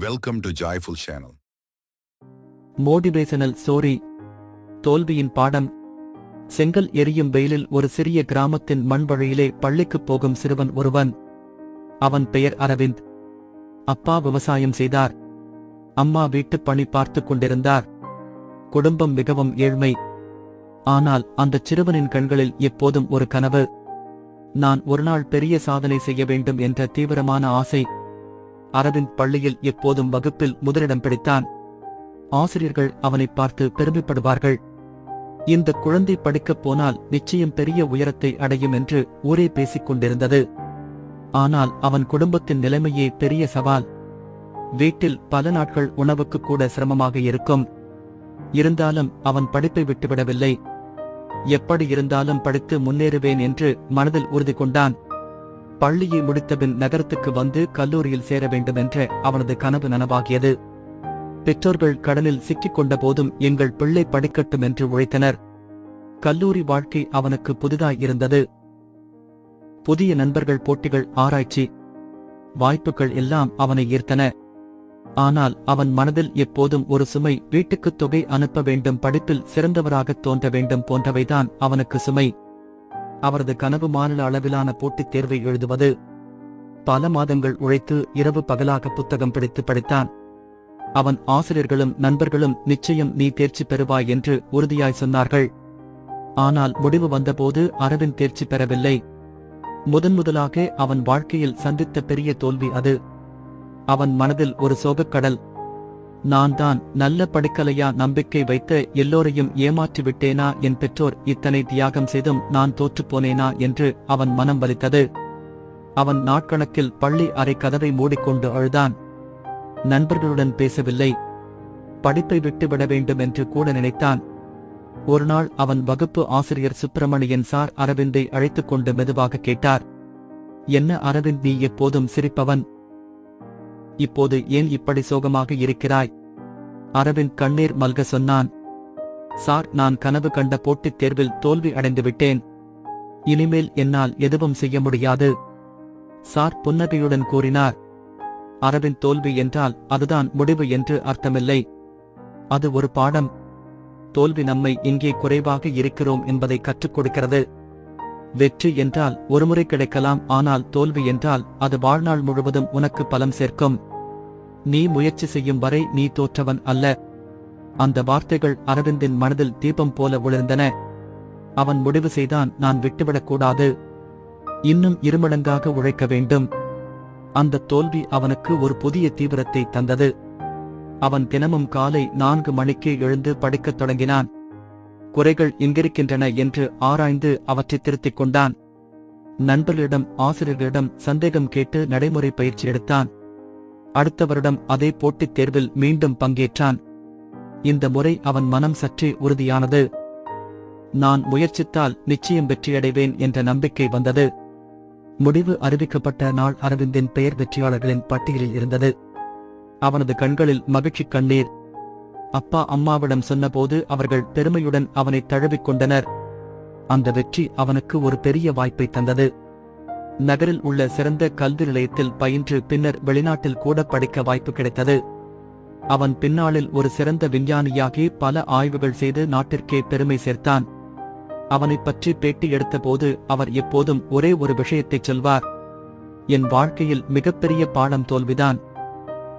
Welcome to Joyful Channel. Motivational story. தோல்வியின் பாடம். செங்கல் எரியும் வெயிலில் ஒரு சிறிய கிராமத்தின் மண் வழியிலே பள்ளிக்குப் போகும் சிறுவன் ஒருவன். அவன் பெயர் அரவிந்த். அப்பா விவசாயம் செய்தார். அம்மா வீட்டுப் பணி பார்த்துக் கொண்டிருந்தார். குடும்பம் மிகவும் ஏழ்மை. ஆனால் அந்தச் சிறுவனின் கண்களில் எப்போதும் ஒரு கனவு. நான் ஒருநாள் பெரிய சாதனை செய்ய வேண்டும் என்ற தீவிரமான ஆசை. அரவிந்த் பள்ளியில் எப்போதும் வகுப்பில் முதலிடம் பிடித்தான். ஆசிரியர்கள் அவனைப் பார்த்து பெருமைப்படுவார்கள். இந்த குழந்தை படிக்கப் போனால் நிச்சயம் பெரிய உயரத்தை அடையும் என்று ஊரே பேசிக் கொண்டிருந்தது. ஆனால் அவன் குடும்பத்தின் நிலைமையே பெரிய சவால். வீட்டில் பல நாட்கள் உணவுக்கு கூட சிரமமாக இருக்கும். இருந்தாலும் அவன் படிப்பை விட்டுவிடவில்லை. எப்படி இருந்தாலும் படித்து முன்னேறுவேன் என்று மனதில் உறுதி கொண்டான். பள்ளியை முடித்தபின் நகரத்துக்கு வந்து கல்லூரியில் சேர வேண்டுமென்ற அவனது கனவு நனவாகியது. பெற்றோர்கள் கடனில் சிக்கிக் கொண்ட போதும் எங்கள் பிள்ளை படிக்கட்டும் என்று உழைத்தனர். கல்லூரி வாழ்க்கை அவனுக்கு புதிதாய் இருந்தது. புதிய நண்பர்கள், போட்டிகள், ஆராய்ச்சி வாய்ப்புகள் எல்லாம் அவனை ஈர்த்தன. ஆனால் அவன் மனதில் எப்போதும் ஒரு சுமை. வீட்டுக்குத் தொகை அனுப்ப வேண்டும், படிப்பில் சிறந்தவராகத் தோன்ற வேண்டும் போன்றவைதான் அவனுக்கு சுமை. அவரது கனவு மாநில அளவிலான போட்டித் தேர்வை எழுதுவது. பல மாதங்கள் உழைத்து இரவு பகலாக புத்தகம் பிடித்து படித்தான். அவன் ஆசிரியர்களும் நண்பர்களும் நிச்சயம் நீ தேர்ச்சி பெறுவாய் என்று உறுதியாய் சொன்னார்கள். ஆனால் முடிவு வந்தபோது அரவிந்த் தேர்ச்சி பெறவில்லை. முதன்முதலாக அவன் வாழ்க்கையில் சந்தித்த பெரிய தோல்வி அது. அவன் மனதில் ஒரு சோகக்கடல். நான் தான் நல்ல படிக்கலையா, நம்பிக்கை வைத்த எல்லோரையும் ஏமாற்றி விட்டேனா, என் பெற்றோர் இத்தனை தியாகம் செய்தும் நான் தோற்றுப்போனேனா என்று அவன் மனம் வலித்தது. அவன் நாட்கணக்கில் பள்ளி அறை கதவை மூடிக்கொண்டு அழுதான். நண்பர்களுடன் பேசவில்லை. படிப்பை விட்டுவிட வேண்டும் என்று கூட நினைத்தான். ஒருநாள் அவன் வகுப்பு ஆசிரியர் சுப்பிரமணியன் சார் அரவிந்தை அழைத்துக் கொண்டு மெதுவாக கேட்டார். என்ன அரவிந்த், நீ எப்போதும் சிரிப்பவன், இப்போது ஏன் இப்படி சோகமாக இருக்கிறாய்? அரவிந்த் கண்ணீர் மல்க சொன்னான். சார், நான் கனவு கண்ட போட்டித் தேர்வில் தோல்வி அடைந்து விட்டேன். இனிமேல் என்னால் எதுவும் செய்ய முடியாது. சார் புன்னகையுடன் கூறினார். அரவிந்த், தோல்வி என்றால் அதுதான் முடிவு என்று அர்த்தமில்லை. அது ஒரு பாடம். தோல்வி நம்மை எங்கே குறைவாக இருக்கிறோம் என்பதை கற்றுக் கொடுக்கிறது. வெற்றி என்றால் ஒருமுறை கிடைக்கலாம், ஆனால் தோல்வி என்றால் அது வாழ்நாள் முழுவதும் உனக்கு பலம் சேர்க்கும். நீ முயற்சி செய்யும் வரை நீ தோற்றவன் அல்ல. அந்த வார்த்தைகள் அரவிந்தின் மனதில் தீபம் போல ஒளிர்ந்தன. அவன் முடிவு செய்தான், நான் விட்டுவிடக்கூடாது. இன்னும் இருமடங்காக உழைக்க வேண்டும். அந்த தோல்வி அவனுக்கு ஒரு புதிய தீவிரத்தை தந்தது. அவன் தினமும் காலை 4 மணிக்கு எழுந்து படிக்கத் தொடங்கினான். குறைகள் எங்கிருக்கின்றன என்று ஆராய்ந்து அவற்றை திருத்திக் கொண்டான். நண்பர்களிடம், ஆசிரியர்களிடம் சந்தேகம் கேட்டு நடைமுறை பயிற்சி எடுத்தான். அடுத்த வருடம் அதே போட்டித் தேர்வில் மீண்டும் பங்கேற்றான். இந்த முறை அவன் மனம் சற்றே உறுதியானது. நான் முயற்சித்தால் நிச்சயம் வெற்றியடைவேன் என்ற நம்பிக்கை வந்தது. முடிவு அறிவிக்கப்பட்ட நாள் அரவிந்தின் பெயர் வெற்றியாளர்களின் பட்டியலில் இருந்தது. அவனது கண்களில் மகிழ்ச்சி கண்ணீர். அப்பா அம்மாவிடம் சொன்னபோது அவர்கள் பெருமையுடன் அவனை தழுவிக் கொண்டனர். அந்த வெற்றி அவனுக்கு ஒரு பெரிய வாய்ப்பை தந்தது. நகரில் உள்ள சிறந்த கல்வி நிலையத்தில் பயின்று பின்னர் வெளிநாட்டில் கூட படிக்க வாய்ப்பு கிடைத்தது. அவன் பின்னாளில் ஒரு சிறந்த விஞ்ஞானியாகி பல ஆய்வுகள் செய்து நாட்டிற்கே பெருமை சேர்த்தான். அவனைப் பற்றி பேட்டி எடுத்தபோது அவர் எப்போதும் ஒரே ஒரு விஷயத்தைச் சொல்வார். என் வாழ்க்கையில் மிகப்பெரிய பாடம் தோல்விதான்.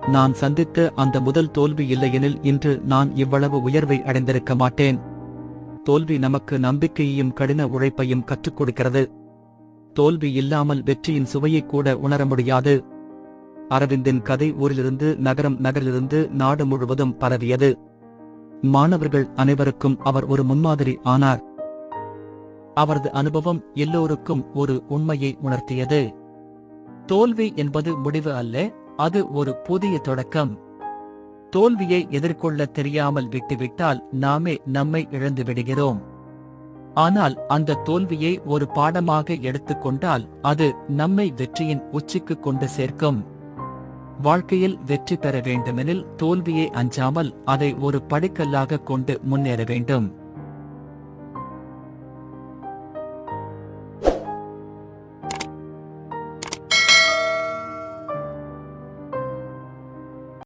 நான் சந்தித்த அந்த முதல் தோல்வி இல்லையெனில் இன்று நான் இவ்வளவு உயர்வை அடைந்திருக்க மாட்டேன். தோல்வி நமக்கு நம்பிக்கையையும் கடின உழைப்பையும் கற்றுக் கொடுக்கிறது. தோல்வி இல்லாமல் வெற்றியின் சுவையை கூட உணர முடியாது. அரவிந்தின் கதை ஊரிலிருந்து நகரம், நகரிலிருந்து நாடு முழுவதும் பரவியது. மாணவர்கள் அனைவருக்கும் அவர் ஒரு முன்மாதிரி ஆனார். அவரது அனுபவம் எல்லோருக்கும் ஒரு உண்மையை உணர்த்தியது. தோல்வி என்பது முடிவு அல்ல, அது ஒரு புதிய தொடக்கம். தோல்வியை எதிர்கொள்ள தெரியாமல் விட்டுவிட்டால் நாமே நம்மை இழந்து விடுகிறோம். ஆனால் அந்த தோல்வியை ஒரு பாடமாக எடுத்துக்கொண்டால் அது நம்மை வெற்றியின் உச்சிக்கு கொண்டு சேர்க்கும். வாழ்க்கையில் வெற்றி பெற வேண்டுமெனில் தோல்வியை அஞ்சாமல் அதை ஒரு படிக்கல்லாக கொண்டு முன்னேற வேண்டும்.